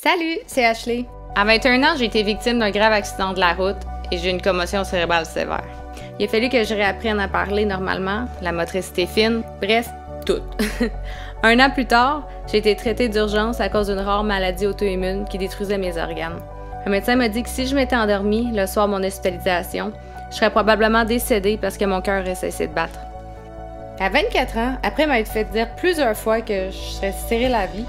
Salut, c'est Ashley. À 21 ans, j'ai été victime d'un grave accident de la route et j'ai eu une commotion cérébrale sévère. Il a fallu que je réapprenne à parler normalement, la motricité fine, bref, tout. Un an plus tard, j'ai été traitée d'urgence à cause d'une rare maladie auto-immune qui détruisait mes organes. Un médecin m'a dit que si je m'étais endormie le soir de mon hospitalisation, je serais probablement décédée parce que mon cœur aurait cessé de battre. À 24 ans, après m'être fait dire plusieurs fois que je serais stérile à vie,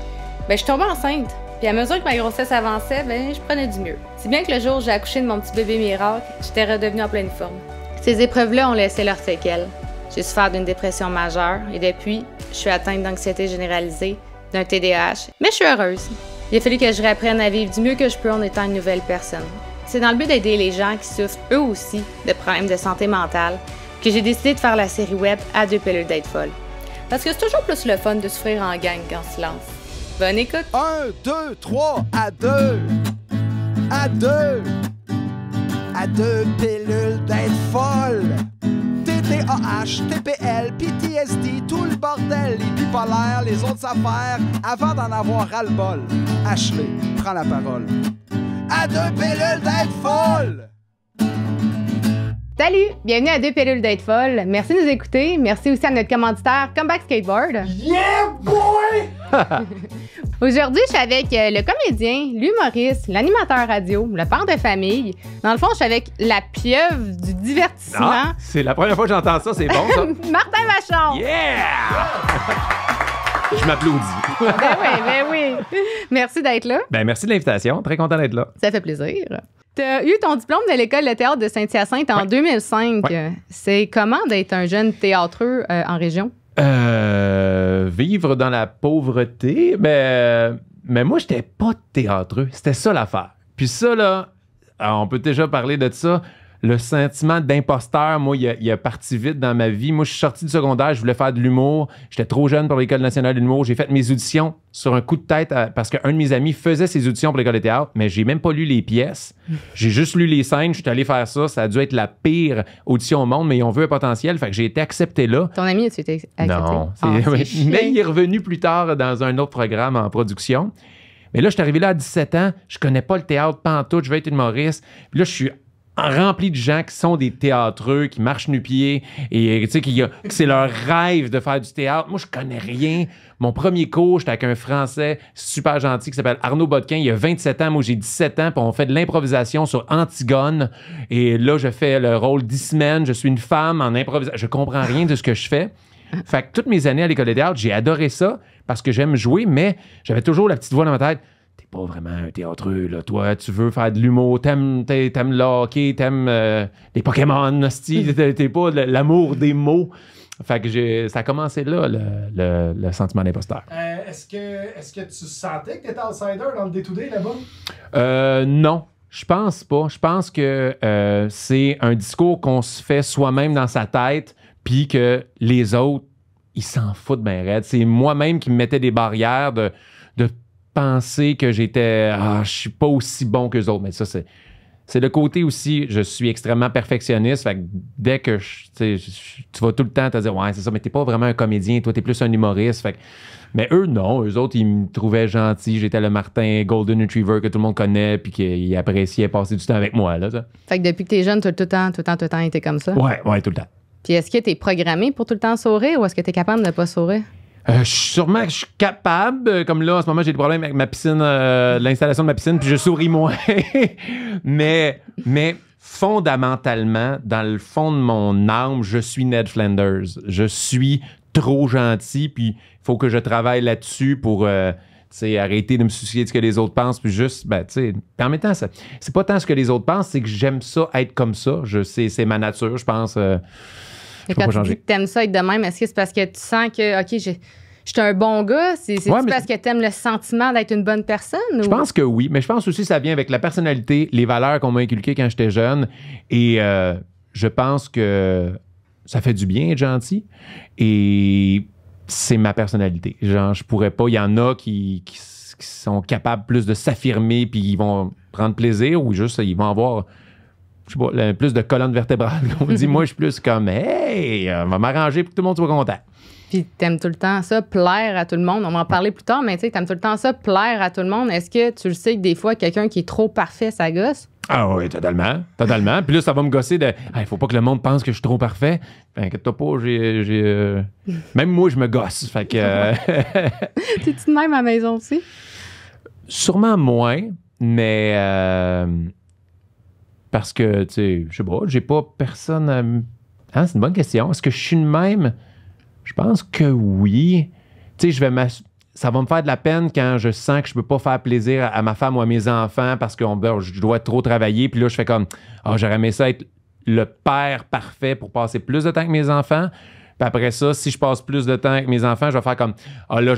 je suis tombée enceinte. Puis à mesure que ma grossesse avançait, je prenais du mieux. Si bien que le jour où j'ai accouché de mon petit bébé miracle, j'étais redevenue en pleine forme. Ces épreuves-là ont laissé leurs séquelles. J'ai souffert d'une dépression majeure et depuis, je suis atteinte d'anxiété généralisée, d'un TDAH, mais je suis heureuse. Il a fallu que je réapprenne à vivre du mieux que je peux en étant une nouvelle personne. C'est dans le but d'aider les gens qui souffrent eux aussi de problèmes de santé mentale que j'ai décidé de faire la série web À deux pilules d'être folle. Parce que c'est toujours plus le fun de souffrir en gang qu'en silence. Bonne écoute! 1, 2, 3, à deux! À deux! À deux pilules d'être folle! TDAH, TPL, PTSD, tout le bordel, les bipolaires, les autres affaires, avant d'en avoir ras-le-bol. Ashley, prends la parole. À deux pilules d'être folle! Salut! Bienvenue à Deux pilules d'être folle. Merci de nous écouter. Merci aussi à notre commanditaire Comeback Skateboard. Yeah, boy! Aujourd'hui, je suis avec le comédien, l'humoriste, l'animateur radio, le père de famille. Dans le fond, je suis avec la pieuvre du divertissement. Ah, c'est la première fois que j'entends ça, c'est bon, ça. Martin Vachon! Yeah! Je m'applaudis. Ben oui. Merci d'être là. Ben merci de l'invitation. Très content d'être là. Ça fait plaisir. Tu as eu ton diplôme de l'École de théâtre de Saint-Hyacinthe en 2005. Ouais. C'est comment d'être un jeune théâtreux en région? Vivre dans la pauvreté, mais moi, j'étais pas théâtreux. C'était ça l'affaire. Puis ça, là, on peut déjà parler de ça. Le sentiment d'imposteur, moi, il a parti vite dans ma vie. Moi, je suis sorti du secondaire, je voulais faire de l'humour. J'étais trop jeune pour l'École nationale de l'humour. J'ai fait mes auditions sur un coup de tête parce qu'un de mes amis faisait ses auditions pour l'École de théâtre, mais j'ai même pas lu les pièces. J'ai juste lu les scènes. Je suis allé faire ça. Ça a dû être la pire audition au monde, mais ils ont vu un potentiel. Fait que j'ai été accepté là. Ton ami, tu étais accepté? Non. Mais il est revenu plus tard dans un autre programme en production. Mais là, je suis arrivé là à 17 ans. Je connais pas le théâtre pantoute. Je veux être humoriste. Puis là, je suis rempli de gens qui sont des théâtreux, qui marchent nu-pieds et tu sais que c'est leur rêve de faire du théâtre. Moi, je connais rien. Mon premier cours, j'étais avec un Français super gentil qui s'appelle Arnaud Bodquin. Il a 27 ans, moi j'ai 17 ans, puis on fait de l'improvisation sur Antigone. Et là, je fais le rôle d'Ismène. Je suis une femme en improvisation. Je comprends rien de ce que je fais. Fait que toutes mes années à l'École de théâtre, j'ai adoré ça parce que j'aime jouer, mais j'avais toujours la petite voix dans ma tête. T'es pas vraiment un théâtreux, là. Toi, tu veux faire de l'humour, t'aimes le hockey, t'aimes les Pokémon, t'es pas l'amour des mots. Fait que ça a commencé là, le sentiment d'imposteur. Est-ce que tu sentais que t'étais outsider dans le day-to-day là-bas? Non. Je pense pas. Je pense que c'est un discours qu'on se fait soi-même dans sa tête, puis que les autres, ils s'en foutent bien raide. C'est moi-même qui me mettais des barrières de penser que j'étais je suis pas aussi bon qu'eux autres, mais ça c'est le côté aussi, je suis extrêmement perfectionniste, fait que dès que tu vas tout le temps te dire ouais c'est ça, mais t'es pas vraiment un comédien, toi t'es plus un humoriste, fait que, mais eux non, eux autres ils me trouvaient gentil, j'étais le Martin Golden Retriever que tout le monde connaît puis qu'ils appréciaient passer du temps avec moi là, ça. Fait que depuis que t'es jeune, t'as tout le temps été comme ça? Ouais tout le temps. Puis est-ce que t'es programmé pour tout le temps sourire ou est-ce que t'es capable de ne pas sourire? Je suis capable, comme là, en ce moment, j'ai des problèmes avec ma piscine, l'installation de ma piscine, puis je souris moins. mais fondamentalement, dans le fond de mon âme, je suis Ned Flanders. Je suis trop gentil, puis il faut que je travaille là-dessus pour arrêter de me soucier de ce que les autres pensent, puis juste, en même temps, c'est pas tant ce que les autres pensent, c'est que j'aime ça être comme ça. C'est ma nature, je pense. Et quand tu dis que t'aimes ça être de même, est-ce que c'est parce que tu sens que, OK, je suis un bon gars? C'est parce que t'aimes le sentiment d'être une bonne personne? Ou? Je pense que oui, mais je pense aussi que ça vient avec la personnalité, les valeurs qu'on m'a inculquées quand j'étais jeune. Et je pense que ça fait du bien être gentil. Et c'est ma personnalité. Genre, je pourrais pas... Il y en a qui sont capables plus de s'affirmer puis ils vont prendre plaisir ou juste ils vont avoir... je sais pas, plus de colonne vertébrale. On dit, moi, je suis plus comme, hey, on va m'arranger pour que tout le monde soit content. Puis t'aimes tout le temps ça, plaire à tout le monde. On va en parler plus tard, mais tu sais, t'aimes tout le temps ça, plaire à tout le monde. Est-ce que tu le sais que des fois, quelqu'un qui est trop parfait, ça gosse? Ah oui, totalement. Totalement. Puis là, ça va me gosser de il faut pas que le monde pense que je suis trop parfait. Inquiète-toi pas, même moi, je me gosse. Fait que. T'es-tu de même à la maison aussi? Sûrement moins, mais. Parce que, tu sais, je sais pas, j'ai pas personne à. Hein, c'est une bonne question. Est-ce que je suis de même? Je pense que oui. Tu sais, ça va me faire de la peine quand je sens que je peux pas faire plaisir à ma femme ou à mes enfants parce que je dois trop travailler. Puis là, je fais comme, j'aurais aimé ça être le père parfait pour passer plus de temps avec mes enfants. Puis après ça, si je passe plus de temps avec mes enfants, je vais faire comme, là,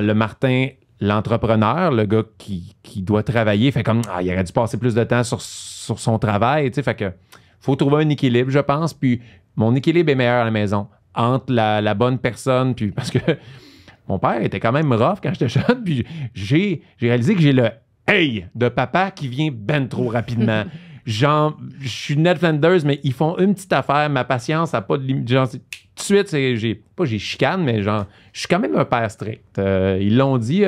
le Martin, l'entrepreneur, le gars qui doit travailler, fait comme, il aurait dû passer plus de temps sur son travail. Tu sais, fait que faut trouver un équilibre, je pense. Puis mon équilibre est meilleur à la maison entre la bonne personne, puis parce que mon père était quand même rough quand j'étais jeune, puis j'ai réalisé que j'ai le « hey » de papa qui vient ben trop rapidement. Genre, je suis Ned Flanders, mais ils font une petite affaire, ma patience n'a pas de limite. Genre, tout de suite, j'ai chicane, mais genre, je suis quand même un père strict. Ils l'ont dit...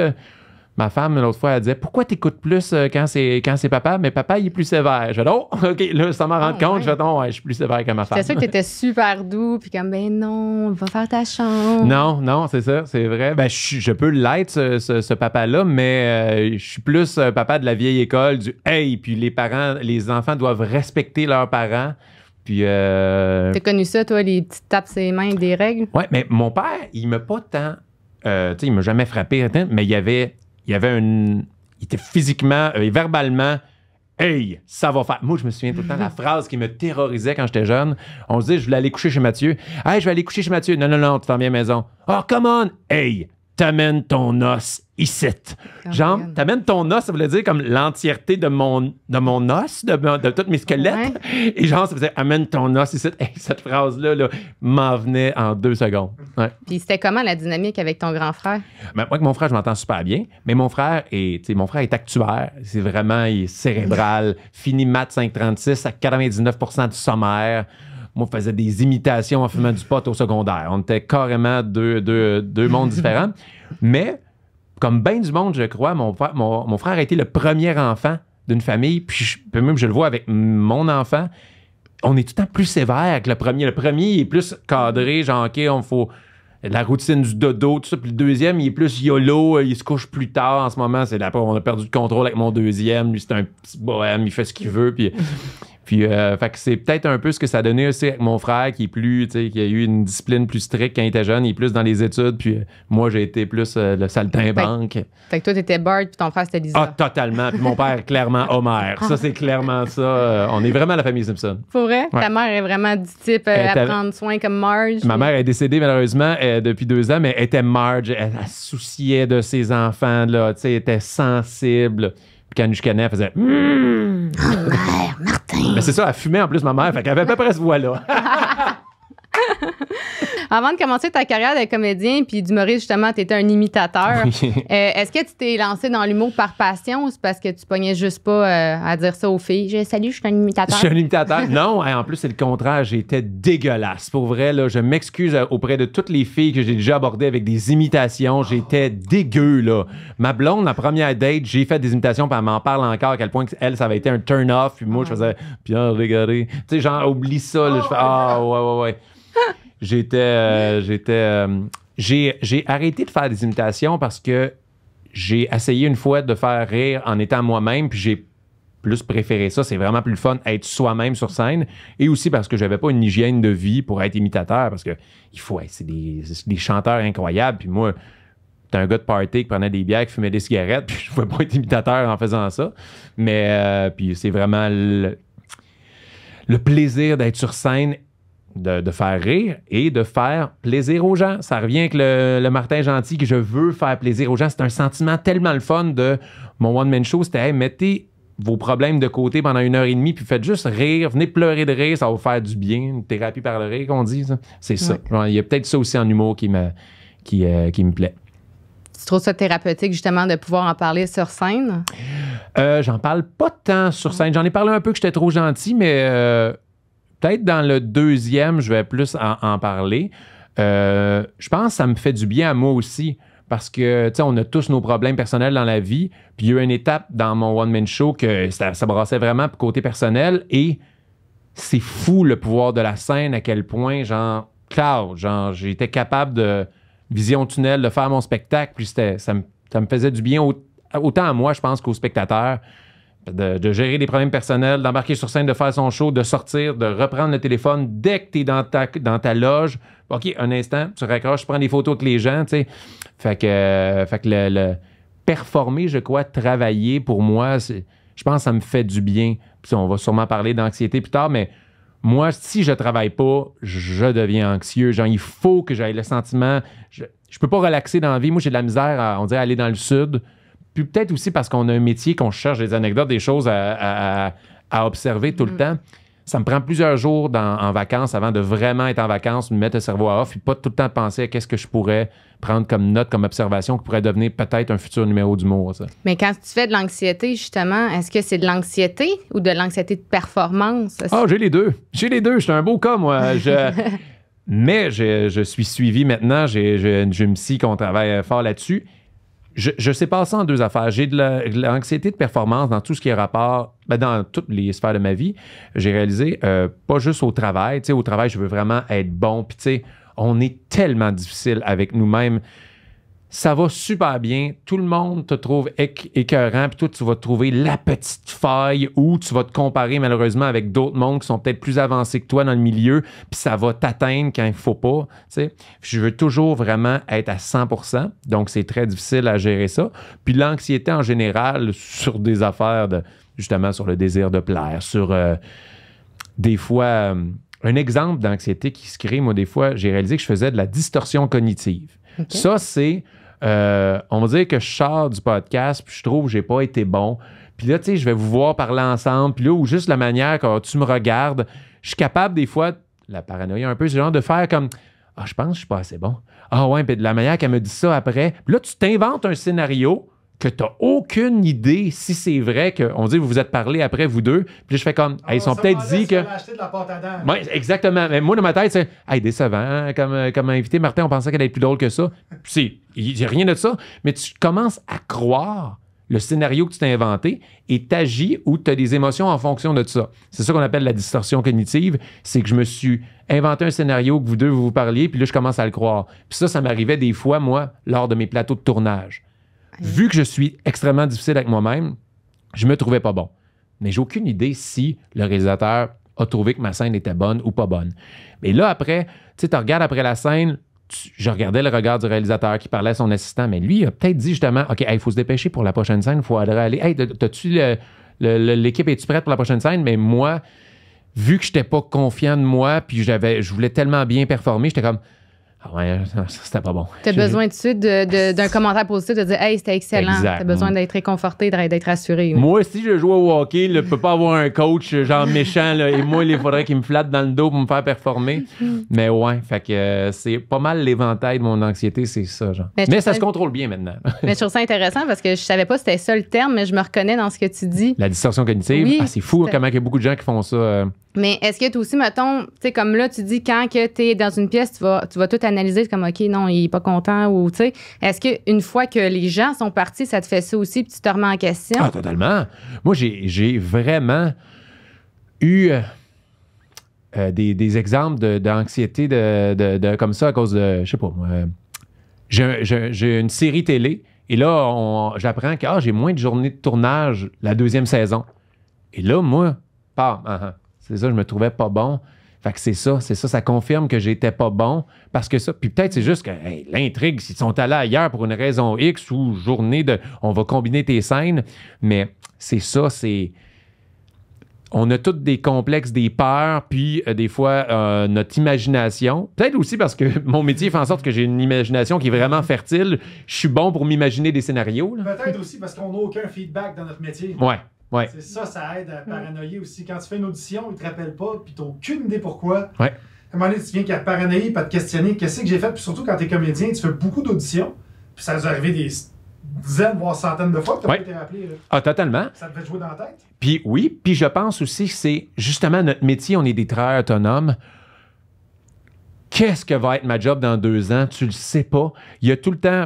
ma femme, l'autre fois, elle disait « Pourquoi t'écoutes plus quand c'est papa? Mais papa, il est plus sévère. » Je fais « Oh, OK, là, ça m'en rend compte. » Je fais « Oh, ouais, je suis plus sévère que ma femme. » C'est sûr que t'étais super doux, puis comme « Ben non, va faire ta chambre. » Non, c'est ça, c'est vrai. Ben, je peux l'être, ce papa-là, mais je suis plus papa de la vieille école, du « Hey! » Puis les enfants doivent respecter leurs parents. Puis... T'as connu ça, toi, les petites tapes ses mains, des règles? Ouais, mais mon père, il m'a pas tant... tu sais, il m'a jamais frappé, mais il était physiquement et verbalement « Hey, ça va faire... » Moi, je me souviens tout le temps de la phrase qui me terrorisait quand j'étais jeune. On se dit « Je voulais aller coucher chez Mathieu. »« Hey, je vais aller coucher chez Mathieu. »« Non, tu t'en viens à la maison. »« Oh, come on! Hey, t'amènes ton os ici. » Genre, t'amènes ton os, ça voulait dire comme l'entièreté de mon os, de tous mes squelettes. Ouais. Et genre, ça faisait « Amène ton os ici. » Hey, cette phrase-là m'en venait en 2 secondes. Ouais. Puis c'était comment la dynamique avec ton grand frère? Ben, moi, avec mon frère, je m'entends super bien, mais mon frère est actuaire. C'est vraiment, il est cérébral, fini maths 536 à 99% du sommaire. Moi, je faisais des imitations en fumant du pot au secondaire. On était carrément deux mondes différents. Mais, comme bien du monde, je crois, mon frère a été le premier enfant d'une famille. Puis même, je le vois avec mon enfant. On est tout le temps plus sévère que le premier. Le premier, il est plus cadré, genre, OK, faut la routine du dodo, tout ça. Puis le deuxième, il est plus YOLO, il se couche plus tard en ce moment. On a perdu le contrôle avec mon deuxième. Lui, c'est un petit bohème, il fait ce qu'il veut. Puis fait que c'est peut-être un peu ce que ça a donné aussi avec mon frère qui est plus, tu sais, qui a eu une discipline plus stricte quand il était jeune, il est plus dans les études, puis moi j'ai été plus le saltimbanque. Fait que toi t'étais Bart puis ton frère c'était Lisa. Ah, totalement. Puis mon père clairement Homer. Ça c'est clairement ça. On est vraiment la famille Simpson. Pour vrai? Ouais. Ta mère est vraiment du type à prendre soin comme Marge. Ma mère est décédée malheureusement depuis 2 ans, mais elle était Marge. Elle se souciait de ses enfants, là. Tu sais, elle était sensible. Puis quand je connais, elle faisait Mère, Martin. Mais c'est ça, elle fumait en plus, ma mère. Fait qu'elle avait à peu près ce voix-là. Avant de commencer ta carrière de comédien puis d'humoriste, justement, tu étais un imitateur. Oui. Est-ce que tu t'es lancé dans l'humour par passion ou c'est parce que tu pognais juste pas à dire ça aux filles? Salut, je suis un imitateur. Je suis un imitateur. Non, en plus, c'est le contraire. J'étais dégueulasse. Pour vrai, là, je m'excuse auprès de toutes les filles que j'ai déjà abordées avec des imitations. J'étais dégueu, là. Ma blonde, la première date, j'ai fait des imitations puis elle m'en parle encore à quel point elle, ça avait été un turn-off. Puis moi, je faisais « Pierre, regardez. » Tu sais, genre, oublie ça. Là. Je fais « ouais. » J'ai arrêté de faire des imitations parce que j'ai essayé une fois de faire rire en étant moi-même, puis j'ai plus préféré ça. C'est vraiment plus le fun être soi-même sur scène. Et aussi parce que j'avais pas une hygiène de vie pour être imitateur, parce que c'est des chanteurs incroyables. Puis moi, j'étais un gars de party qui prenait des bières, qui fumait des cigarettes, puis je pouvais pas être imitateur en faisant ça. Mais puis c'est vraiment le plaisir d'être sur scène, de faire rire et de faire plaisir aux gens. Ça revient avec le Martin gentil que je veux faire plaisir aux gens. C'est un sentiment tellement le fun de mon one-man show. C'était, hey, mettez vos problèmes de côté pendant 1h30 puis faites juste rire. Venez pleurer de rire, ça va vous faire du bien. Une thérapie par le rire, qu'on dit. Ça. C'est ça. Ouais. Il y a peut-être ça aussi en humour qui me plaît. Tu trouves ça thérapeutique, justement, de pouvoir en parler sur scène? J'en parle pas tant sur scène. J'en ai parlé un peu que j'étais trop gentil, mais... peut-être dans le 2e, je vais plus en parler. je pense que ça me fait du bien à moi aussi. Parce que, tu sais, on a tous nos problèmes personnels dans la vie. Puis il y a eu une étape dans mon one-man show que ça brassait vraiment côté personnel. Et c'est fou le pouvoir de la scène, à quel point, genre, j'étais capable de vision tunnel, de faire mon spectacle. Puis ça me faisait du bien autant à moi, je pense, qu'aux spectateurs. De gérer des problèmes personnels, d'embarquer sur scène, de faire son show, de sortir, de reprendre le téléphone dès que tu es dans ta loge. OK, un instant, tu raccroches, tu prends des photos avec les gens, tu sais. Fait que le performer, je crois, travailler, pour moi, je pense que ça me fait du bien. Puis on va sûrement parler d'anxiété plus tard, mais moi, si je travaille pas, je deviens anxieux. Genre, il faut que j'aille le sentiment. Je peux pas relaxer dans la vie. Moi, j'ai de la misère on dirait, aller dans le sud. Puis peut-être aussi parce qu'on a un métier, qu'on cherche des anecdotes, des choses à observer tout le temps. Ça me prend plusieurs jours en vacances avant de vraiment être en vacances, me mettre le cerveau à off, puis pas tout le temps penser à qu'est-ce que je pourrais prendre comme note, comme observation, qui pourrait devenir peut-être un futur numéro d'humour. Ça. Mais quand tu fais de l'anxiété, justement, est-ce que c'est de l'anxiété ou de l'anxiété de performance? Ah, j'ai les deux. J'ai les deux. Je suis un beau cas, moi. Mais je suis suivi maintenant. J'ai une psy qu'on travaille fort là-dessus. Je sépare ça en deux affaires. J'ai de l'anxiété de performance dans tout ce qui est rapport, dans toutes les sphères de ma vie. J'ai réalisé, pas juste au travail. Tu sais, au travail, je veux vraiment être bon. Puis, tu sais, on est tellement difficile avec nous-mêmes. Ça va super bien. Tout le monde te trouve écœurant. Puis toi, tu vas trouver la petite faille où tu vas te comparer malheureusement avec d'autres mondes qui sont peut-être plus avancés que toi dans le milieu. Puis ça va t'atteindre quand il ne faut pas. Tu sais. Je veux toujours vraiment être à 100%. Donc, c'est très difficile à gérer ça. Puis l'anxiété en général sur des affaires, justement sur le désir de plaire, sur des fois... un exemple d'anxiété qui se crée, moi, des fois, j'ai réalisé que je faisais de la distorsion cognitive. Okay. Ça, c'est... on va dire que je sors du podcast, puis je trouve que j'ai pas été bon. Puis là, tu sais, je vais vous voir parler ensemble. Puis là, ou juste la manière quand tu me regardes, je suis capable des fois, la paranoïa un peu, c'est genre de faire comme « Ah, je pense que je suis pas assez bon. » Ah ouais, puis de la manière qu'elle me dit ça après. Puis là, tu t'inventes un scénario que tu n'as aucune idée si c'est vrai qu'on dit que vous vous êtes parlé après, vous deux. Puis là, je fais comme, ils sont peut-être dit que... acheté de la pâte à dents. Oui, exactement. Mais moi, dans ma tête, c'est, décevant, hein? Comme invité, Martin, on pensait qu'elle allait être plus drôle que ça. Puis il n'y a rien de ça. Mais tu commences à croire le scénario que tu t'es inventé et t'agis ou tu as des émotions en fonction de ça. C'est ça qu'on appelle la distorsion cognitive. C'est que je me suis inventé un scénario que vous deux, vous parliez, puis là, je commence à le croire. Puis ça m'arrivait des fois, moi, lors de mes plateaux de tournage. Vu que je suis extrêmement difficile avec moi-même, je me trouvais pas bon. Mais j'ai aucune idée si le réalisateur a trouvé que ma scène était bonne ou pas bonne. Mais là, après, tu sais, tu regardes après la scène, je regardais le regard du réalisateur qui parlait à son assistant, mais lui, il a peut-être dit justement, OK, il faut se dépêcher pour la prochaine scène, il faut aller. Hey, t'as-tu l'équipe, es-tu prête pour la prochaine scène? Mais moi, vu que je n'étais pas confiant de moi, puis je voulais tellement bien performer, j'étais comme... Ah ouais, c'était pas bon. Tu as besoin d'un commentaire positif, de dire « Hey, c'était excellent ». Tu as besoin d'être réconforté, d'être rassuré. Oui. Moi, si je joue au hockey, je ne peux pas avoir un coach genre méchant, là, et moi, il faudrait qu'il me flatte dans le dos pour me faire performer. Mais ouais, fait que c'est pas mal l'éventail de mon anxiété, c'est ça. Genre. Mais ça se contrôle bien maintenant. Mais je trouve ça intéressant parce que je savais pas si c'était ça le terme, mais je me reconnais dans ce que tu dis. La distorsion cognitive, oui, c'est fou comment il y a beaucoup de gens qui font ça. Mais est-ce que tu aussi, mettons, tu sais, comme là, tu dis quand tu es dans une pièce, tu vas tout analyser, comme OK, non, il est pas content ou tu sais. Est-ce qu'une fois que les gens sont partis, ça te fait ça aussi puis tu te remets en question? Ah, totalement. Moi, j'ai vraiment eu des exemples d'anxiété de comme ça à cause de, je sais pas moi, j'ai une série télé et là, j'apprends que j'ai moins de journées de tournage la deuxième saison. Et là, moi, c'est ça, je me trouvais pas bon. Fait que c'est ça confirme que j'étais pas bon parce que ça, puis peut-être c'est juste que l'intrigue, s'ils sont allés ailleurs pour une raison X ou journée on va combiner tes scènes, mais c'est ça, on a tous des complexes, des peurs, puis des fois notre imagination. Peut-être aussi parce que mon métier fait en sorte que j'ai une imagination qui est vraiment fertile. Je suis bon pour m'imaginer des scénarios. Là. Peut-être aussi parce qu'on n'a aucun feedback dans notre métier. Ouais. Ouais. C'est ça aide à paranoïer aussi. Quand tu fais une audition, ils te rappellent pas, puis tu n'as aucune idée pourquoi. Ouais. À un moment donné, tu viens qu'à paranoïer, pas te questionner, qu'est-ce que j'ai fait, puis surtout quand tu es comédien, tu fais beaucoup d'auditions, puis ça nous est arrivé des dizaines, voire centaines de fois que tu n'as pas été rappelé. Là. Ah, totalement. Ça te fait jouer dans la tête. Puis oui, puis je pense aussi que c'est justement notre métier, on est des travailleurs autonomes. qu'est-ce que va être ma job dans 2 ans? Tu le sais pas. Il y a tout le temps...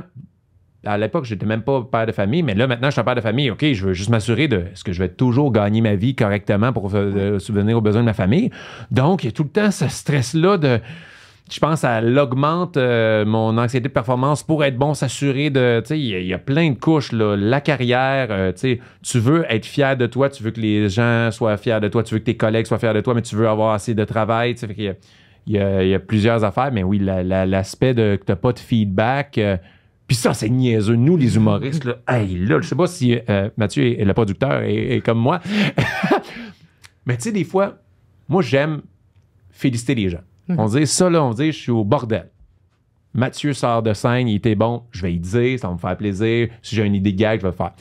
À l'époque, je n'étais même pas père de famille, mais là, maintenant, je suis un père de famille. OK, je veux juste m'assurer de est-ce que je vais toujours gagner ma vie correctement pour subvenir aux besoins de ma famille. Donc, il y a tout le temps ce stress-là de... Je pense qu'elle augmente mon anxiété de performance pour être bon, s'assurer de... Tu sais, il y a plein de couches, là. La carrière, tu sais, tu veux être fier de toi, tu veux que les gens soient fiers de toi, tu veux que tes collègues soient fiers de toi, mais tu veux avoir assez de travail, tu sais, fait qu'il y a plusieurs affaires, mais oui, l'aspect de que tu n'as pas de feedback... Puis ça, c'est niaiseux. Nous, les humoristes, là, hey, là, je sais pas si Mathieu est le producteur est comme moi. Mais tu sais, des fois, moi, j'aime féliciter les gens. On dit ça, là, on dit, je suis au bordel. Mathieu sort de scène, il était bon, je vais y dire, ça va me faire plaisir. Si j'ai une idée de gag, je vais le faire.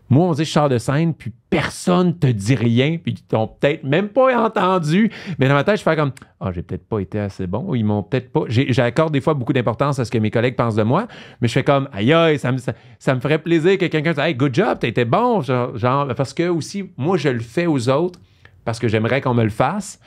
Moi, on dit, je sors de scène, puis personne te dit rien, puis ils t'ont peut-être même pas entendu. Mais dans ma tête, je fais comme, j'ai peut-être pas été assez bon, ils m'ont peut-être pas... J'accorde des fois beaucoup d'importance à ce que mes collègues pensent de moi, mais je fais comme, aïe, ça me ferait plaisir que quelqu'un dise, hey, good job, t'as été bon, genre, parce que aussi, moi, je le fais aux autres, parce que j'aimerais qu'on me le fasse.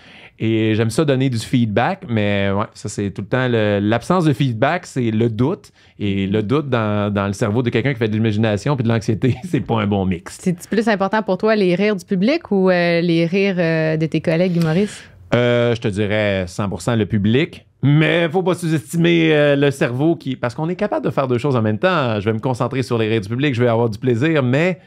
Et j'aime ça donner du feedback, mais ouais, ça, c'est tout le temps... L'absence de feedback, c'est le doute. Et le doute dans le cerveau de quelqu'un qui fait de l'imagination puis de l'anxiété, c'est pas un bon mix. C'est plus important pour toi les rires du public ou les rires de tes collègues humoristes? Je te dirais 100% le public. Mais faut pas sous-estimer le cerveau parce qu'on est capable de faire 2 choses en même temps. Je vais me concentrer sur les rires du public, je vais avoir du plaisir, mais...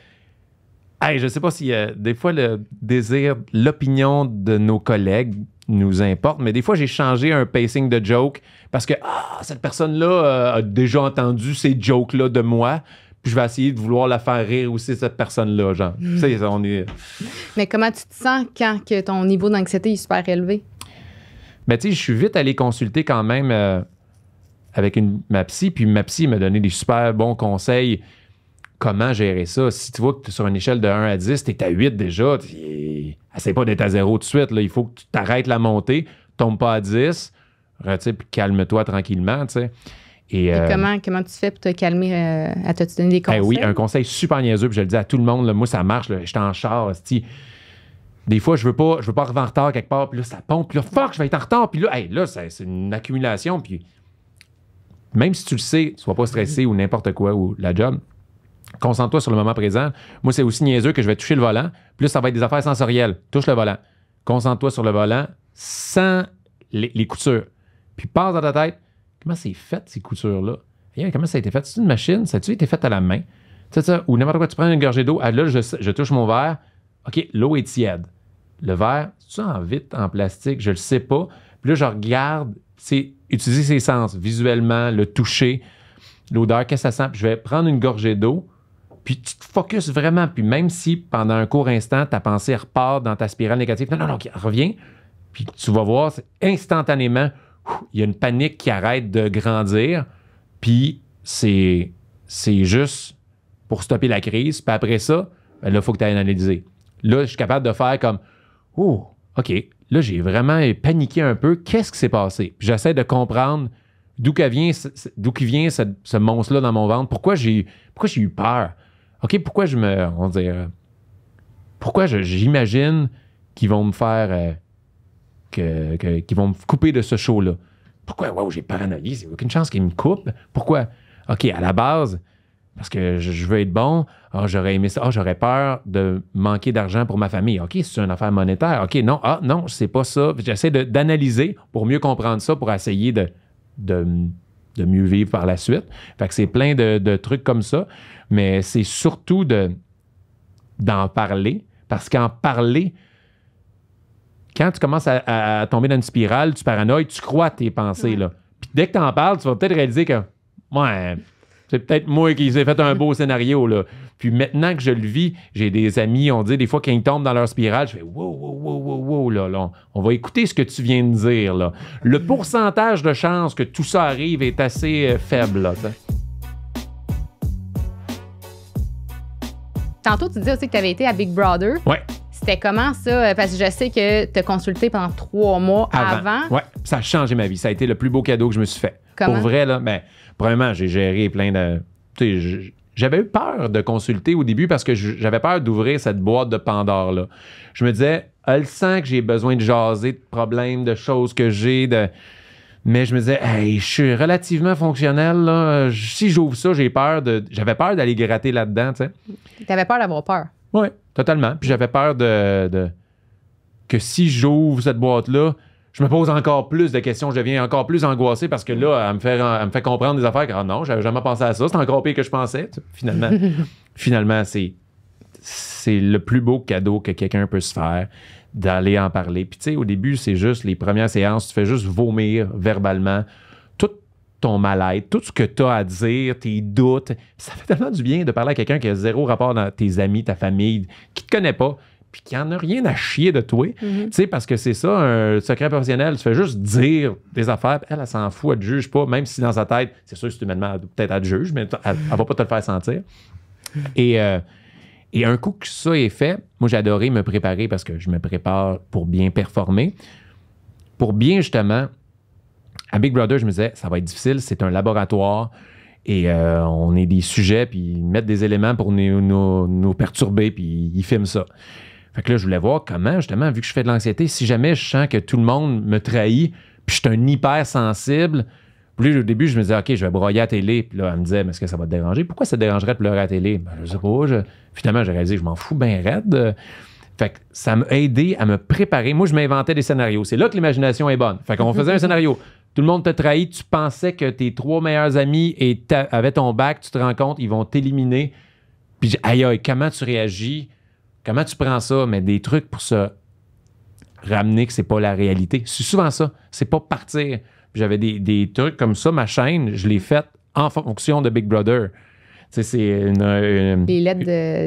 Hey, je sais pas si des fois le désir, l'opinion de nos collègues nous importe, mais des fois j'ai changé un pacing de joke parce que cette personne-là a déjà entendu ces jokes-là de moi, puis je vais essayer de vouloir la faire rire aussi, cette personne-là, genre. Tu sais, on est... Mais comment tu te sens quand que ton niveau d'anxiété est super élevé? Mais tu sais, je suis vite allé consulter quand même avec ma psy, puis ma psy m'a donné des super bons conseils. Comment gérer ça? Si tu vois que tu es sur une échelle de 1 à 10, tu es à 8 déjà, essaie pas d'être à 0 tout de suite. Là. Il faut que tu t'arrêtes la montée, tombe pas à 10, puis calme-toi tranquillement. T'sais. Et comment tu fais pour te calmer? T'as-tu donné des conseils? Oui, un conseil super niaiseux, puis je le dis à tout le monde. Là, moi, ça marche. J'étais en char. Des fois, je veux pas arriver en retard quelque part, puis là, ça pompe, puis là, fuck, je vais être en retard, puis là, là c'est une accumulation, puis même si tu le sais, sois pas stressé ou n'importe quoi, ou la job, concentre-toi sur le moment présent. Moi, c'est aussi niaiseux que je vais toucher le volant. Puis là, ça va être des affaires sensorielles. Touche le volant. Concentre-toi sur le volant sans les coutures. Puis passe dans ta tête, comment c'est fait, ces coutures-là? Hey, comment ça a été fait? C'est une machine? Ça a-tu été fait à la main? Tu sais ça? Ou n'importe quoi, tu prends une gorgée d'eau. Là, je touche mon verre. OK, l'eau est tiède. Le verre, c'est-tu en vitre, en plastique? Je le sais pas. Puis là, je regarde. C'est utiliser ses sens, visuellement, le toucher, l'odeur, qu'est-ce que ça sent? Puis je vais prendre une gorgée d'eau. Puis tu te focuses vraiment. Puis même si pendant un court instant, ta pensée repart dans ta spirale négative, non, reviens. Puis tu vas voir, instantanément, il y a une panique qui arrête de grandir. Puis c'est juste pour stopper la crise. Puis après ça, là, il faut que tu ailles analyser. Là, je suis capable de faire comme, OK, là, j'ai vraiment paniqué un peu. Qu'est-ce qui s'est passé? Puis j'essaie de comprendre d'où vient ce monstre-là dans mon ventre. Pourquoi j'ai eu peur? OK, pourquoi j'imagine qu'ils vont me faire qu'ils vont me couper de ce show-là. Pourquoi? Wow, j'ai paranoïé, c'est aucune chance qu'ils me coupent. Pourquoi? OK, à la base, parce que je veux être bon, j'aurais aimé ça, j'aurais peur de manquer d'argent pour ma famille. OK, c'est une affaire monétaire. OK, non, c'est pas ça. J'essaie d'analyser pour mieux comprendre ça, pour essayer de mieux vivre par la suite. Fait que c'est plein de trucs comme ça, mais c'est surtout d'en parler, parce qu'en parler, quand tu commences à tomber dans une spirale, tu paranoïes, tu crois tes pensées, là. Puis dès que tu en parles, tu vas peut-être réaliser que, c'est peut-être moi qui ai fait un beau scénario, là. Puis maintenant que je le vis, j'ai des amis, on dit des fois, quand ils tombent dans leur spirale, je fais wow, là, on va écouter ce que tu viens de dire, là. Le pourcentage de chances que tout ça arrive est assez faible, là. Tantôt, tu disais aussi que tu avais été à Big Brother. Oui. C'était comment ça? Parce que je sais que tu as consulté pendant 3 mois avant. Oui, ça a changé ma vie. Ça a été le plus beau cadeau que je me suis fait. Comment? Pour vrai, là, premièrement, j'ai géré plein de... J'avais eu peur de consulter au début parce que j'avais peur d'ouvrir cette boîte de Pandore-là. Je me disais, elle sent que j'ai besoin de jaser, de problèmes, de choses que j'ai, Mais je me disais, hey, je suis relativement fonctionnel. Là. Si j'ouvre ça, j'avais peur d'aller gratter là-dedans. Tu sais. T'avais peur d'avoir peur. Oui, totalement. Puis j'avais peur que si j'ouvre cette boîte-là, je me pose encore plus de questions, je deviens encore plus angoissé parce que là, elle me fait comprendre des affaires que non, j'avais jamais pensé à ça, c'est encore pire que je pensais. Tu sais. Finalement, c'est le plus beau cadeau que quelqu'un peut se faire, d'aller en parler. Puis tu sais, au début, c'est juste les premières séances, tu fais juste vomir verbalement tout ton mal-être, tout ce que tu as à dire, tes doutes. Ça fait tellement du bien de parler à quelqu'un qui a zéro rapport dans tes amis, ta famille, qui te connaît pas, puis qui en a rien à chier de toi. Tu sais, parce que c'est ça, un secret professionnel, tu fais juste dire des affaires, puis elle s'en fout, elle te juge pas, même si dans sa tête, c'est sûr que c'est humainement, peut-être elle te juge, mais elle va pas te le faire sentir. Et un coup que ça est fait, moi, j'ai adoré me préparer parce que je me prépare pour bien performer. Pour bien, justement, à Big Brother, je me disais, ça va être difficile, c'est un laboratoire et on est des sujets, puis ils mettent des éléments pour nous perturber, puis ils filment ça. Fait que là, je voulais voir comment, justement, vu que je fais de l'anxiété, si jamais je sens que tout le monde me trahit, puis je suis un hypersensible. Puis au début, je me disais, OK, je vais broyer à la télé. Puis là, elle me disait, mais est-ce que ça va te déranger? Pourquoi ça te dérangerait de pleurer à la télé? Ben, je sais pas. Finalement, j'ai réalisé, je m'en fous bien raide. Fait que ça m'a aidé à me préparer. Moi, je m'inventais des scénarios. C'est là que l'imagination est bonne. Fait qu'on faisait un scénario. Tout le monde te trahit. Tu pensais que tes 3 meilleurs amis avaient ton bac. Tu te rends compte, ils vont t'éliminer. Puis, aïe, comment tu réagis? Comment tu prends ça? Mais des trucs pour se ramener que c'est pas la réalité. C'est souvent ça. C'est pas partir. J'avais des trucs comme ça. Ma chaîne, je l'ai faite en fonction de Big Brother. Tu sais, c'est les lettres,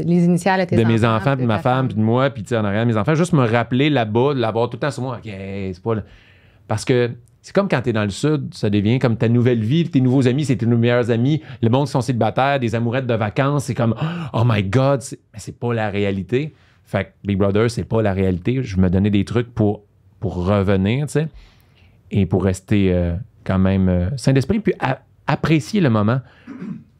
les initiales de tes enfants. De mes enfants, puis de ma femme, puis de moi, puis en arrière de mes enfants. Juste me rappeler là-bas, de l'avoir tout le temps sur moi. OK, c'est pas... Parce que c'est comme quand t'es dans le Sud, ça devient comme ta nouvelle vie. Tes nouveaux amis, c'est tes meilleurs amis. Le monde qui sont célibataires, des amourettes de vacances, c'est comme « Oh my God! » Mais c'est pas la réalité. Fait que Big Brother, c'est pas la réalité. Je me donnais des trucs pour revenir, tu sais. Et pour rester quand même sain d'esprit, puis apprécier le moment.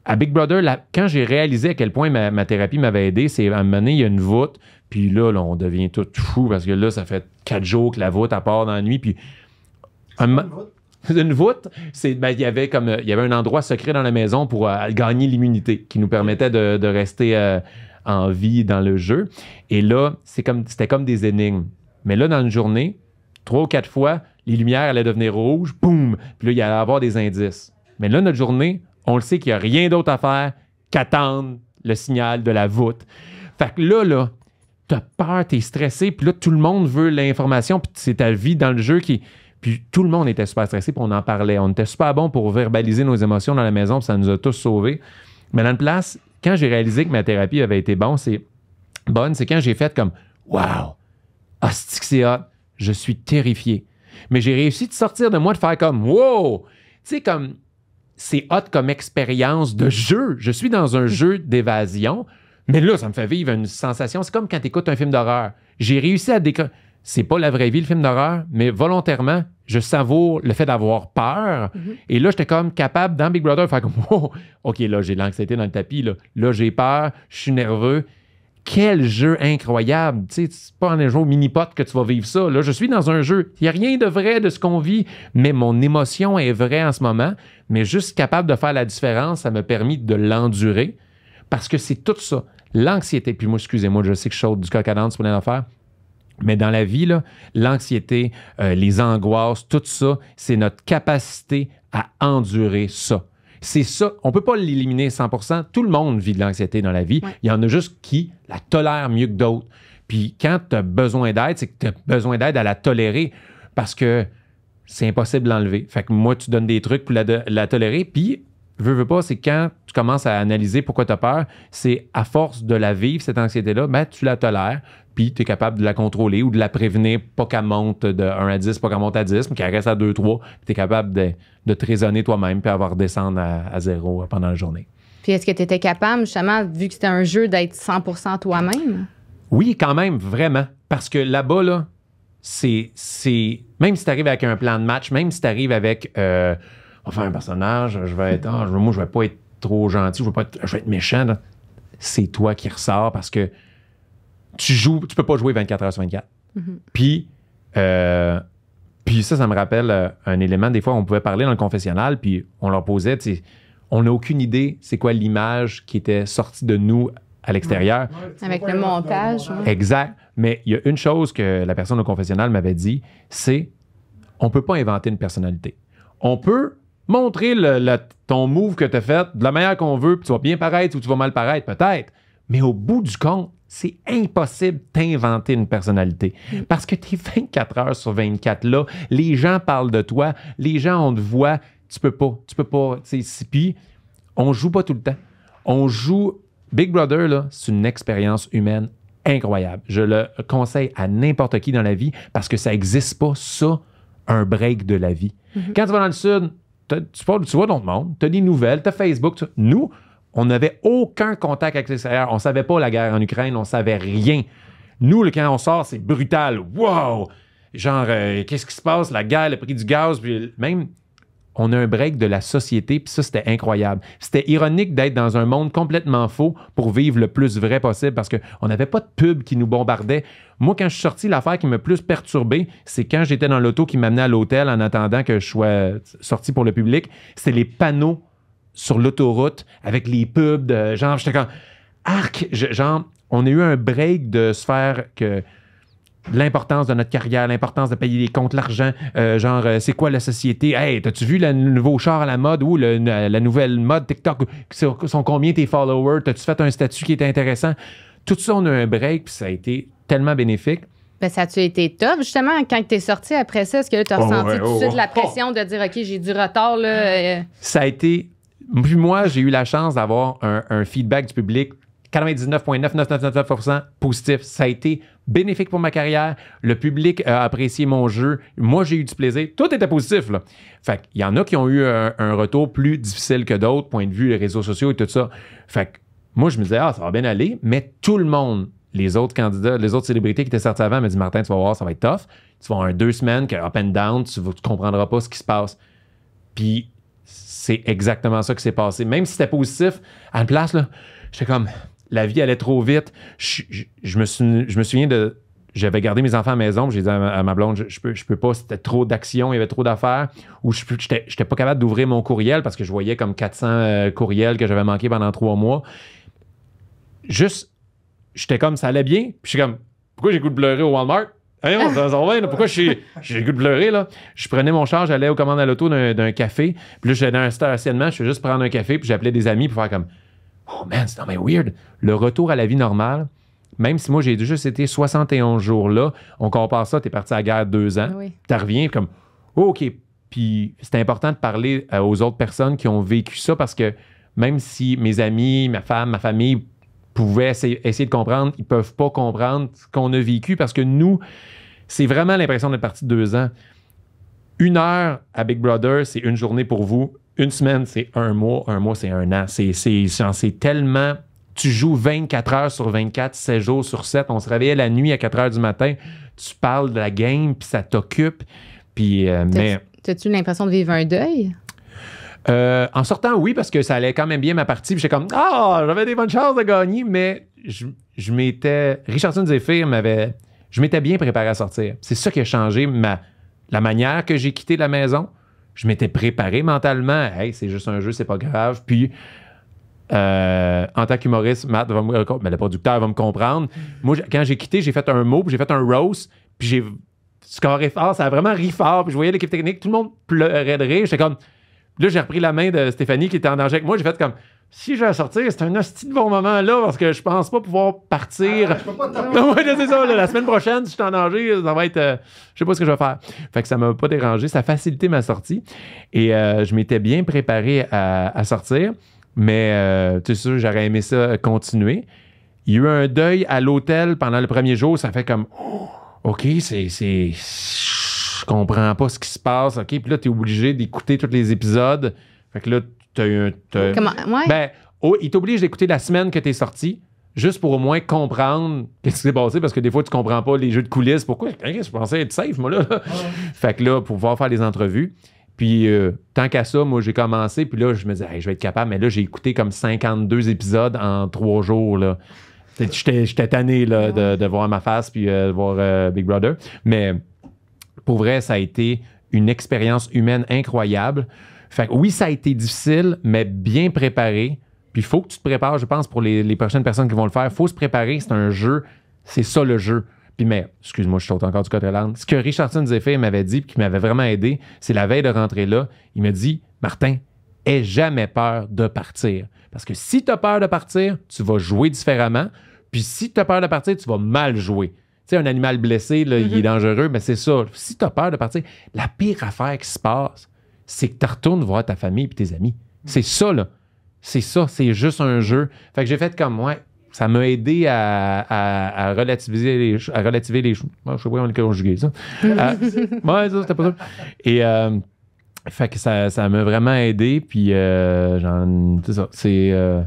À Big Brother, quand j'ai réalisé à quel point ma thérapie m'avait aidé, c'est à un moment donné, il y a une voûte, puis là, on devient tout fou, parce que là, ça fait 4 jours que la voûte, elle part dans la nuit, puis... Une voûte, il y avait un endroit secret dans la maison pour gagner l'immunité, qui nous permettait de rester en vie dans le jeu. Et là, c'était comme des énigmes. Mais là, dans une journée, 3 ou 4 fois, les lumières allaient devenir rouges, boum! Puis là, il allait y avoir des indices. Mais là, notre journée, on le sait qu'il n'y a rien d'autre à faire qu'attendre le signal de la voûte. Fait que là, t'as peur, t'es stressé, puis là, tout le monde veut l'information, puis c'est ta vie dans le jeu qui... Puis tout le monde était super stressé, puis on en parlait. On était super bon pour verbaliser nos émotions dans la maison, puis ça nous a tous sauvés. Mais dans une place, quand j'ai réalisé que ma thérapie avait été bonne, c'est quand j'ai fait comme « Wow! Hostie que c'est hot! Je suis terrifié! » Mais j'ai réussi de sortir de moi, de faire comme « Wow! » Tu sais, comme c'est hot comme expérience de jeu. Je suis dans un jeu d'évasion, mais là, ça me fait vivre une sensation. C'est comme quand tu écoutes un film d'horreur. J'ai réussi à c'est pas la vraie vie, le film d'horreur, mais volontairement, je savoure le fait d'avoir peur. Et là, j'étais comme capable, dans Big Brother, de faire comme « Oh, OK, là, j'ai de l'anxiété dans le tapis. Là j'ai peur, je suis nerveux. » Quel jeu incroyable! Tu sais, c'est pas en un jeu mini-pot que tu vas vivre ça. Là, je suis dans un jeu. Il n'y a rien de vrai de ce qu'on vit, mais mon émotion est vraie en ce moment. Mais juste capable de faire la différence, ça m'a permis de l'endurer. Parce que c'est tout ça. L'anxiété. Puis moi, excusez-moi, je sais que je saute du coq à l'âne, c'est pas une affaire. Mais dans la vie, là, l'anxiété, les angoisses, tout ça, c'est notre capacité à endurer ça. C'est ça. On ne peut pas l'éliminer 100%. Tout le monde vit de l'anxiété dans la vie. Ouais. Il y en a juste qui la tolèrent mieux que d'autres. Puis quand tu as besoin d'aide, c'est que tu as besoin d'aide à la tolérer parce que c'est impossible de l'enlever. Fait que moi, tu donnes des trucs pour la tolérer. Puis, veux pas, c'est quand tu commences à analyser pourquoi tu as peur, c'est à force de la vivre, cette anxiété-là, ben, tu la tolères. Puis tu es capable de la contrôler ou de la prévenir, pas qu'elle monte de 1 à 10, pas qu'elle monte à 10, mais qu'elle reste à 2, 3. Puis tu es capable de te raisonner toi-même puis avoir redescendre à 0 pendant la journée. Puis est-ce que tu étais capable, justement, vu que c'était un jeu, d'être 100% toi-même? Oui, quand même, vraiment. Parce que là-bas, là, c'est... Même si tu arrives avec un plan de match, même si tu arrives avec... on va faire un personnage, je vais être... moi, je vais pas être trop gentil, je vais être méchant. Là. C'est toi qui ressors parce que tu peux pas jouer 24 heures sur 24. Puis, Puis ça me rappelle un élément, des fois, on pouvait parler dans le confessionnal, puis on leur posait, tu sais, on n'a aucune idée c'est quoi l'image qui était sortie de nous à l'extérieur. Avec le montage. Ouais. Exact. Mais il y a une chose que la personne au confessionnal m'avait dit, c'est on peut pas inventer une personnalité. On peut montrer ton move que tu as fait de la manière qu'on veut, puis tu vas bien paraître ou tu vas mal paraître, peut-être. Mais au bout du compte, c'est impossible d'inventer une personnalité. Parce que tu es 24 heures sur 24 là, les gens parlent de toi, les gens, on te voit, tu peux pas. Puis, on joue pas tout le temps. On joue... Big Brother, là, c'est une expérience humaine incroyable. Je le conseille à n'importe qui dans la vie parce que ça n'existe pas, ça, un break de la vie. Quand tu vas dans le Sud, tu vois d'autres mondes, tu as des nouvelles, tu as Facebook. Nous, on n'avait aucun contact avec l'extérieur. On ne savait pas la guerre en Ukraine, on ne savait rien. Nous, quand on sort, c'est brutal. Wow! Genre, qu'est-ce qui se passe? La guerre, le prix du gaz, puis même... On a un break de la société, puis ça, c'était incroyable. C'était ironique d'être dans un monde complètement faux pour vivre le plus vrai possible parce qu'on n'avait pas de pub qui nous bombardait. Moi, quand je suis sorti, l'affaire qui m'a plus perturbé, c'est quand j'étais dans l'auto qui m'amenait à l'hôtel en attendant que je sois sorti pour le public. C'était les panneaux sur l'autoroute avec les pubs de genre, j'étais comme arc, genre, on a eu un break de se faire que l'importance de notre carrière, l'importance de payer les comptes, l'argent, c'est quoi la société? Hey, t'as-tu vu le nouveau char à la mode ou la nouvelle mode TikTok? Sont combien tes followers? T'as-tu fait un statut qui était intéressant? Tout ça, on a un break, puis ça a été tellement bénéfique. Ben, ça a-tu été top, justement, quand t'es sorti après ça? Est-ce que là, t'as ressenti tout de suite la pression de dire, OK, j'ai du retard, là? Ça a été... Puis moi, j'ai eu la chance d'avoir un feedback du public 99,9999% positif. Ça a été bénéfique pour ma carrière. Le public a apprécié mon jeu. Moi, j'ai eu du plaisir. Tout était positif, là. Fait qu'il y en a qui ont eu un retour plus difficile que d'autres, point de vue, les réseaux sociaux et tout ça. Fait que moi, je me disais, ça va bien aller. Mais tout le monde, les autres candidats, les autres célébrités qui étaient sortis avant, me dit, Martin, tu vas voir, ça va être tough. Tu vas avoir 2 semaines, up and down, tu comprendras pas ce qui se passe. Puis, c'est exactement ça qui s'est passé. Même si c'était positif, à une place, là, j'étais comme... La vie allait trop vite. Je me souviens de... J'avais gardé mes enfants à la maison. J'ai dit à ma blonde, je peux pas. C'était trop d'action. Il y avait trop d'affaires. Ou j'étais pas capable d'ouvrir mon courriel parce que je voyais comme 400 courriels que j'avais manqués pendant 3 mois. Juste, j'étais comme, ça allait bien. Puis je suis comme, pourquoi j'ai le goût de pleurer au Walmart? Hey, ça va bien, là. Pourquoi j'ai le goût de pleurer, là? Je prenais mon char, j'allais aux commandes à l'auto d'un café. Puis là, j'allais dans un stationnement. Je fais juste prendre un café. Puis j'appelais des amis pour faire comme... Oh man, c'est non weird. Le retour à la vie normale, même si moi j'ai juste été 71 jours là, on compare ça, t'es parti à la guerre 2 ans, oui. Tu reviens comme, OK. Puis c'est important de parler aux autres personnes qui ont vécu ça parce que même si mes amis, ma femme, ma famille pouvaient essayer de comprendre, ils peuvent pas comprendre ce qu'on a vécu parce que nous, c'est vraiment l'impression d'être parti 2 ans. 1 heure à Big Brother, c'est 1 journée pour vous. 1 semaine, c'est 1 mois. 1 mois, c'est 1 an. C'est tellement... Tu joues 24 heures sur 24, 7 jours sur 7. On se réveillait la nuit à 4 heures du matin. Tu parles de la game, puis ça t'occupe. Puis, mais... T'as-tu l'impression de vivre un deuil? En sortant, oui, parce que ça allait quand même bien ma partie. Puis j'étais comme, j'avais des bonnes chances de gagner, mais je m'étais... Richardson Zephyr je m'étais bien préparé à sortir. C'est ça qui a changé la manière que j'ai quitté la maison. Je m'étais préparé mentalement. Hey, c'est juste un jeu, c'est pas grave. Puis, en tant qu'humoriste, Matt, le producteur va me comprendre. Moi, quand j'ai quitté, j'ai fait un mot, puis j'ai fait un roast, puis j'ai scoré fort. Ça a vraiment ri fort. Puis je voyais l'équipe technique, tout le monde pleurait de rire. J'étais comme... Là, j'ai repris la main de Stéphanie qui était en danger avec moi. J'ai fait comme... Si je vais sortir, c'est un hostie de bon moment là parce que je pense pas pouvoir partir. Je peux pas Ouais, c'est ça. La semaine prochaine, si je suis en danger, ça va être. Je sais pas ce que je vais faire. Fait que ça m'a pas dérangé. Ça a facilité ma sortie. Et je m'étais bien préparé à sortir. Mais tu sais, j'aurais aimé ça continuer. Il y a eu un deuil à l'hôtel pendant le premier jour. Ça fait comme OK, je comprends pas ce qui se passe. OK, puis là, tu es obligé d'écouter tous les épisodes. Fait que là, Comment? Ouais. Ben, il t'oblige d'écouter la semaine que tu es sorti, juste pour au moins comprendre qu'est-ce qui s'est passé, parce que des fois, tu comprends pas les jeux de coulisses. Pourquoi? Je pensais être safe, moi, là. Fait que là, pour pouvoir faire les entrevues. Puis, tant qu'à ça, moi, j'ai commencé, puis là, je me disais, hey, je vais être capable. Mais là, j'ai écouté comme 52 épisodes en 3 jours, là. J'étais tanné, là, de voir ma face, puis de voir Big Brother. Mais pour vrai, ça a été une expérience humaine incroyable. Fait que oui, ça a été difficile, mais bien préparé. Puis il faut que tu te prépares, je pense, pour les prochaines personnes qui vont le faire. Il faut se préparer, c'est un jeu, c'est ça le jeu. Puis mais, excuse-moi, je saute encore du côté de l'âne. Ce que Richardson Zephyr m'avait dit, puis qui m'avait vraiment aidé, c'est la veille de rentrer là, il me dit, Martin, aie jamais peur de partir. Parce que si tu as peur de partir, tu vas jouer différemment. Puis si tu as peur de partir, tu vas mal jouer. Tu sais, un animal blessé, là, il est dangereux, mais c'est ça. Si tu as peur de partir, la pire affaire qui se passe, c'est que tu retournes voir ta famille et tes amis. C'est ça, là. C'est ça, c'est juste un jeu. Fait que j'ai fait comme, ouais, ça m'a aidé à relativiser les choses. Je sais pas comment on est conjugué, ça. Ouais, ça, c'était pas ça. Et fait que ça m'a vraiment aidé, puis c'est ça, c'est...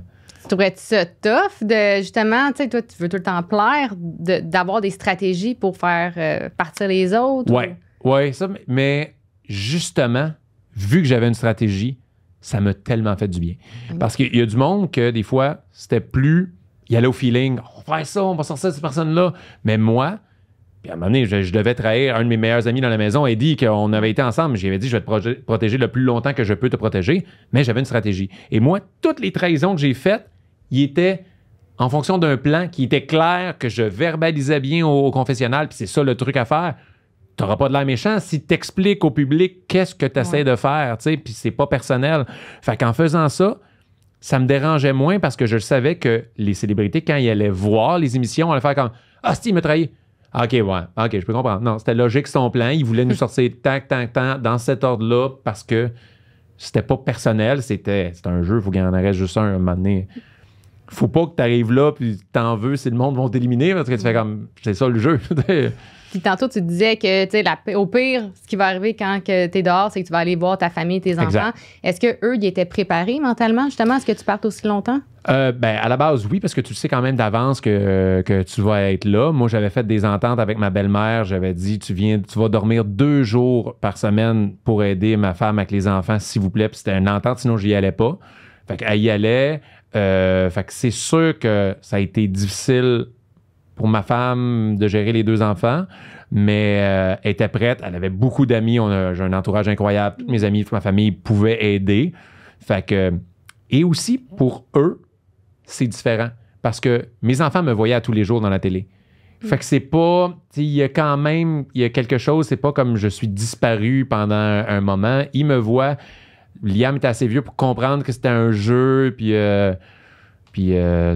Trouvais-tu ça tough de, justement, tu sais, toi, tu veux tout le temps plaire, d'avoir des stratégies pour faire partir les autres? Oui, ça, mais justement, vu que j'avais une stratégie, ça m'a tellement fait du bien. Parce qu'il y a du monde que, des fois, c'était plus... Il allait au feeling, on va faire ça, on va sortir cette personne-là. Mais moi, puis à un moment donné, je devais trahir un de mes meilleurs amis dans la maison, Eddie, qu'on avait été ensemble. J'avais dit, je vais te protéger le plus longtemps que je peux te protéger, mais j'avais une stratégie. Et moi, toutes les trahisons que j'ai faites, ils étaient en fonction d'un plan qui était clair, que je verbalisais bien au confessionnal, puis c'est ça le truc à faire. Tu n'auras pas de l'air méchant si tu expliques au public qu'est-ce que tu essaies de faire, tu sais, puis c'est pas personnel. Fait qu'en faisant ça, ça me dérangeait moins parce que je savais que les célébrités, quand ils allaient voir les émissions, on allait faire comme « Ah, il m'a trahi! » Ah, OK, ouais, OK, je peux comprendre. Non, c'était logique son plan. Il voulait nous sortir tac, dans cet ordre-là parce que c'était pas personnel, c'était un jeu, il faut qu'il y en reste juste un moment donné. Faut pas que tu arrives là puis t'en veux si le monde va t'éliminer parce que tu fais comme c'est ça le jeu. Puis tantôt, tu disais que, tu sais, au pire, ce qui va arriver quand tu es dehors, c'est que tu vas aller voir ta famille, tes enfants. Est-ce qu'eux, ils étaient préparés mentalement, justement, à ce que tu partes aussi longtemps? À la base, oui, parce que tu sais quand même d'avance que tu vas être là. Moi, j'avais fait des ententes avec ma belle-mère. J'avais dit, tu vas dormir 2 jours par semaine pour aider ma femme avec les enfants, s'il vous plaît. Puis c'était une entente, sinon j'y allais pas. Fait qu'elle y allait. Fait que c'est sûr que ça a été difficile pour ma femme de gérer les 2 enfants, mais elle était prête. Elle avait beaucoup d'amis. J'ai un entourage incroyable. Tous mes amis, toute ma famille pouvaient aider. Fait que... Et aussi, pour eux, c'est différent. Parce que mes enfants me voyaient à tous les jours dans la télé. Fait que c'est pas... Il y a quand même... Il y a quelque chose, c'est pas comme je suis disparu pendant un moment. Ils me voient... Liam était assez vieux pour comprendre que c'était un jeu, puis c'est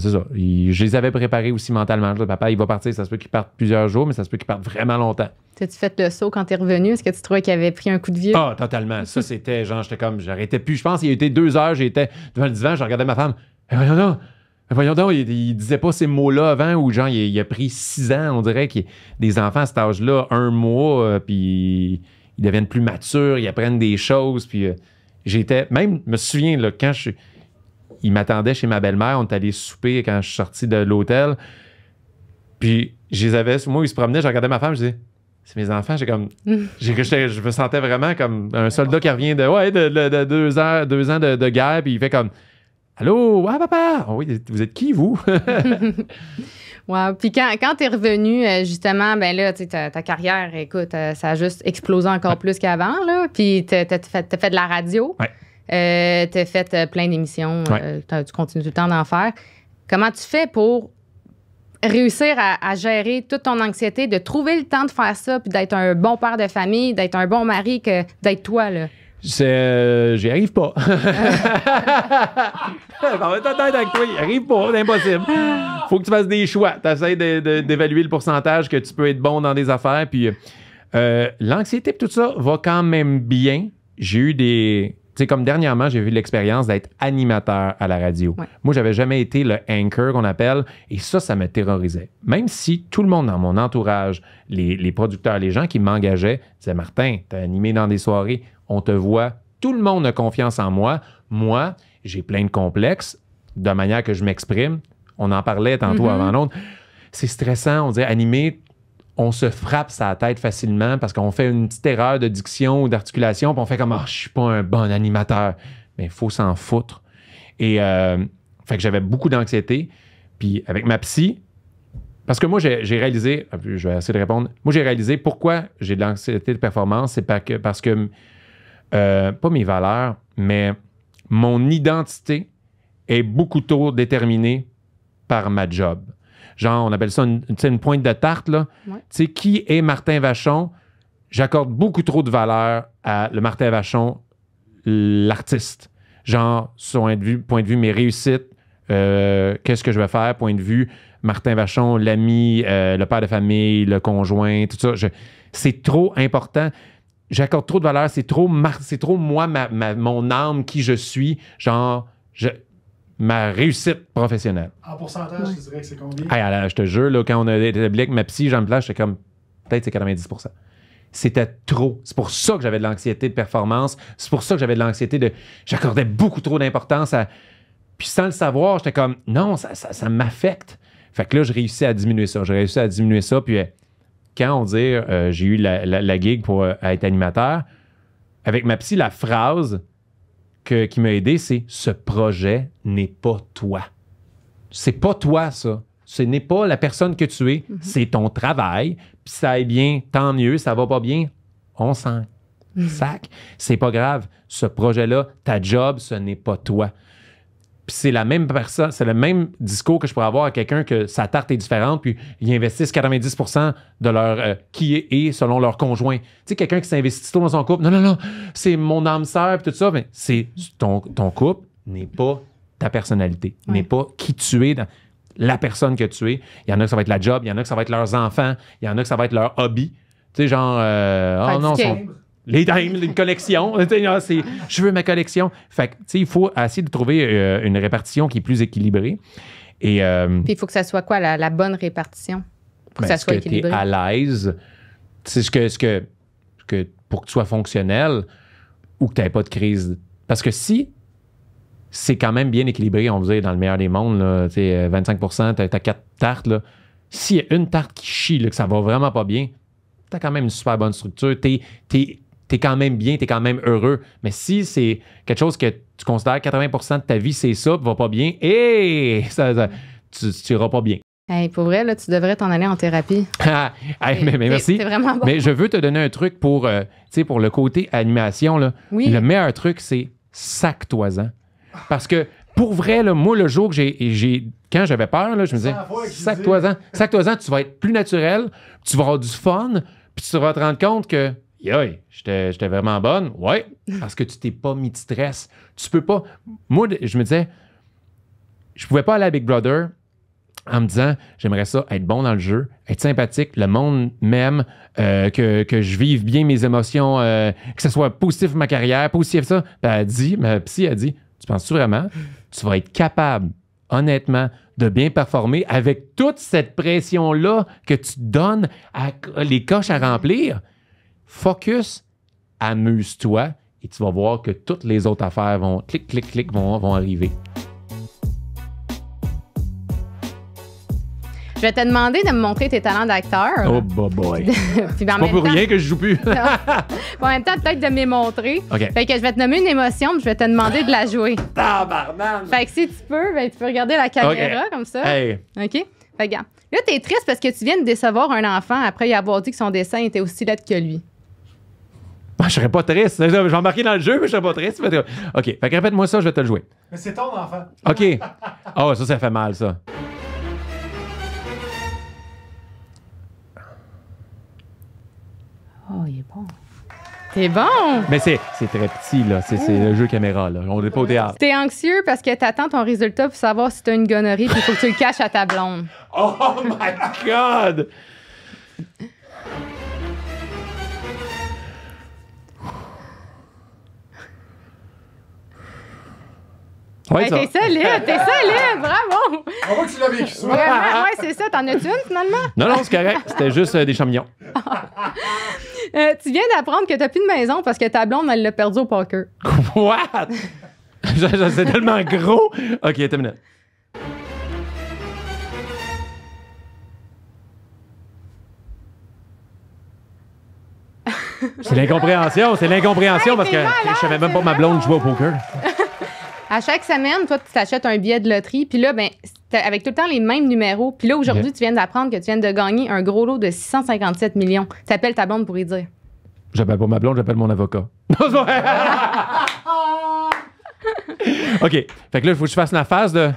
ça. Je les avais préparés aussi mentalement. Je disais, papa, il va partir, ça se peut qu'il parte plusieurs jours, mais ça se peut qu'il parte vraiment longtemps. T'as-tu fait le saut quand t'es revenu? Est-ce que tu trouvais qu'il avait pris un coup de vieux? Ah, totalement. Ça, c'était genre, j'étais comme, j'arrêtais plus. Je pense qu'il a été 2 heures, j'étais devant le divan, je regardais ma femme. Voyons donc, il disait pas ces mots-là avant, ou genre, il a pris 6 ans, on dirait qu'il des enfants à cet âge-là, 1 mois, puis ils deviennent plus matures, ils apprennent des choses, puis j'étais, même, je me souviens, là, quand il m'attendait chez ma belle-mère, on est allé souper quand je suis sorti de l'hôtel, puis je les avais, moi, ils se promenaient, je regardais ma femme, je disais, c'est mes enfants, je me sentais vraiment comme un soldat qui revient de 2 ans de guerre, puis il fait comme, allô, ouais, papa, oh, oui, vous êtes qui, vous? Wow. Puis quand tu es revenu, justement, ben là, ta carrière, écoute, ça a juste explosé encore plus qu'avant, là. Puis t'as fait de la radio. Ouais. T'as fait plein d'émissions. Ouais. Tu continues tout le temps d'en faire. Comment tu fais pour réussir à gérer toute ton anxiété, de trouver le temps de faire ça, puis d'être un bon père de famille, d'être un bon mari, que d'être toi, là? J'y arrive pas. On va être avec toi, j'y arrive pas, c'est impossible. Faut que tu fasses des choix. Tu essaies d'évaluer le pourcentage que tu peux être bon dans des affaires. Puis l'anxiété et tout ça va quand même bien. J'ai eu des... Tu sais, comme dernièrement, j'ai eu l'expérience d'être animateur à la radio. Ouais. Moi, j'avais jamais été le anchor qu'on appelle, et ça me terrorisait. Même si tout le monde dans mon entourage, les producteurs, les gens qui m'engageaient, disaient « Martin, t'as animé dans des soirées, on te voit, tout le monde a confiance en moi. Moi, j'ai plein de complexes de manière que je m'exprime. » On en parlait tantôt avant l'autre. C'est stressant, on dirait animer, on se frappe sa tête facilement parce qu'on fait une petite erreur de diction ou d'articulation, puis on fait comme « Ah, je suis pas un bon animateur. » Mais il faut s'en foutre. Et fait que j'avais beaucoup d'anxiété. Puis avec ma psy, Parce que moi, j'ai réalisé, je vais essayer de répondre, moi, j'ai réalisé pourquoi j'ai de l'anxiété de performance, c'est parce que pas mes valeurs, mais mon identité est beaucoup trop déterminée par ma job. Genre, on appelle ça une pointe de tarte, là. Ouais. Tu sais, qui est Martin Vachon? J'accorde beaucoup trop de valeur à le Martin Vachon, l'artiste. Genre, point de vue mes réussites, qu'est-ce que je vais faire, point de vue Martin Vachon, l'ami, le père de famille, le conjoint, tout ça. C'est trop important. J'accorde trop de valeur. C'est trop moi, mon âme, qui je suis. Genre, ma réussite professionnelle. En pourcentage, je dirais que c'est combien? Hey, alors, je te jure, là, quand on a établi avec ma psy, Jean Plage, j'étais comme, peut-être c'est 90%. C'était trop. C'est pour ça que j'avais de l'anxiété de performance. C'est pour ça que j'avais de l'anxiété j'accordais beaucoup trop d'importance à... Puis sans le savoir, j'étais comme, non, ça m'affecte. Fait que là, je réussis à diminuer ça. Puis quand on dit, j'ai eu la gig pour être animateur, avec ma psy, la phrase qui m'a aidé, c'est « Ce projet n'est pas toi. » C'est pas toi, ça. Ce n'est pas la personne que tu es. C'est ton travail. Puis ça aille bien, tant mieux. Ça va pas bien, on s'en sac. C'est pas grave. Ce projet-là, ta job, ce n'est pas toi. Puis c'est la même personne, c'est le même discours que je pourrais avoir à quelqu'un que sa tarte est différente, puis ils investissent 90% de leur qui est selon leur conjoint. Tu sais, quelqu'un qui s'investit trop dans son couple, non, c'est mon âme sœur, puis tout ça, mais c'est ton couple n'est pas ta personnalité, n'est pas qui tu es, la personne que tu es. Il y en a que ça va être la job, il y en a que ça va être leurs enfants, il y en a que ça va être leur hobby. Tu sais, genre, oh non, les timbres, une collection. Je veux ma collection. Fait que, tu sais, il faut essayer de trouver une répartition qui est plus équilibrée. Et, puis il faut que ça soit quoi, la bonne répartition? Pour que ça soit équilibré. Tu es à l'aise. C'est ce que pour que tu sois fonctionnel ou que tu n'aies pas de crise. Parce que si c'est quand même bien équilibré, on va dire, dans le meilleur des mondes, là, 25%, tu as 4 tartes. S'il y a une tarte qui chie, là, que ça va vraiment pas bien, tu as quand même une super bonne structure. T'es quand même bien, t'es quand même heureux. Mais si c'est quelque chose que tu considères 80% de ta vie, c'est ça, puis va pas bien, tu iras pas bien. Hey, pour vrai, là, tu devrais t'en aller en thérapie. Mais merci. C'est vraiment bon. Mais je veux te donner un truc pour le côté animation. Là. Oui. Le meilleur truc, c'est sac-toi-en. Parce que pour vrai, là, moi, le jour que quand j'avais peur, là, je me disais, sac-toi-en. Sac-toi-en, tu vas être plus naturel, tu vas avoir du fun, puis tu vas te rendre compte que j'étais vraiment bonne. Ouais, parce que tu t'es pas mis de stress. Tu peux pas... Moi, je me disais, je pouvais pas aller à Big Brother en me disant, j'aimerais ça être bon dans le jeu, être sympathique, le monde m'aime, que je vive bien mes émotions, que ce soit positif ma carrière, positif ça. Puis ma psy a dit, tu penses-tu vraiment? Tu vas être capable, honnêtement, de bien performer avec toute cette pression-là que tu te donnes, les coches à remplir. Focus, amuse-toi et tu vas voir que toutes les autres affaires vont clic, vont arriver. Je vais te demander de me montrer tes talents d'acteur. Oh, boy. Puis C'est pas pour rien que je joue plus. En même temps, peut-être de me les montrer. OK. Fait que je vais te nommer une émotion, puis je vais te demander de la jouer. Tabarnak! Fait que si tu peux, tu peux regarder la caméra comme ça. Hey. OK? Fait que, regarde. Là, t'es triste parce que tu viens de décevoir un enfant après y avoir dit que son dessin était aussi laid que lui. Je serais pas triste. Je vais embarquer dans le jeu, mais je serais pas triste. OK. Fait que répète-moi ça, je vais te le jouer. Mais c'est ton enfant. OK. Oh, ça fait mal, ça. Oh, il est bon. T'es bon! Mais c'est très petit, là. C'est le jeu caméra, là. On n'est pas au théâtre. T'es anxieux parce que t'attends ton résultat pour savoir si t'as une gonorrhée puis il faut que tu le caches à ta blonde. Oh my God! Ouais, T'es solide, bravo! On voit que tu l'as vécu souvent. Vraiment, ouais, c'est ça. T'en as-tu une, finalement? Non, c'est correct. C'était juste des champignons. Tu viens d'apprendre que t'as plus de maison parce que ta blonde, elle l'a perdu au poker. What? C'est tellement gros. OK, attends une minute. C'est l'incompréhension parce que je savais même pas ma blonde jouer au poker. À chaque semaine, toi, tu t'achètes un billet de loterie, puis là, ben, avec tout le temps les mêmes numéros. Puis là, aujourd'hui, tu viens d'apprendre que tu viens de gagner un gros lot de 657 millions. T'appelles ta blonde pour y dire. J'appelle pas ma blonde, j'appelle mon avocat. Non, c'est vrai. OK. Fait que là, il faut que je fasse la phase de...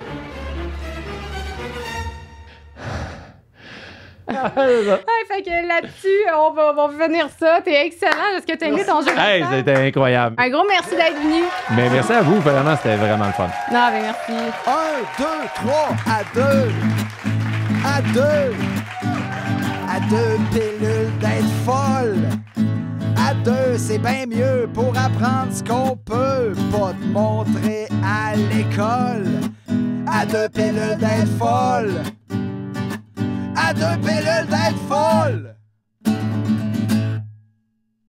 Fait que là-dessus, on va finir ça. T'es excellent. Est-ce que t'as aimé ton jeu? Hey, c'était incroyable. Un gros merci d'être venu. Mais merci à vous, vraiment, c'était vraiment le fun. Non, mais merci. 1, 2, 3, à 2. À 2. À 2 pilules d'être folle. À 2, c'est bien mieux pour apprendre ce qu'on peut pas te montrer à l'école. À 2 pilules d'être folle. À 2 pilules d'être folle.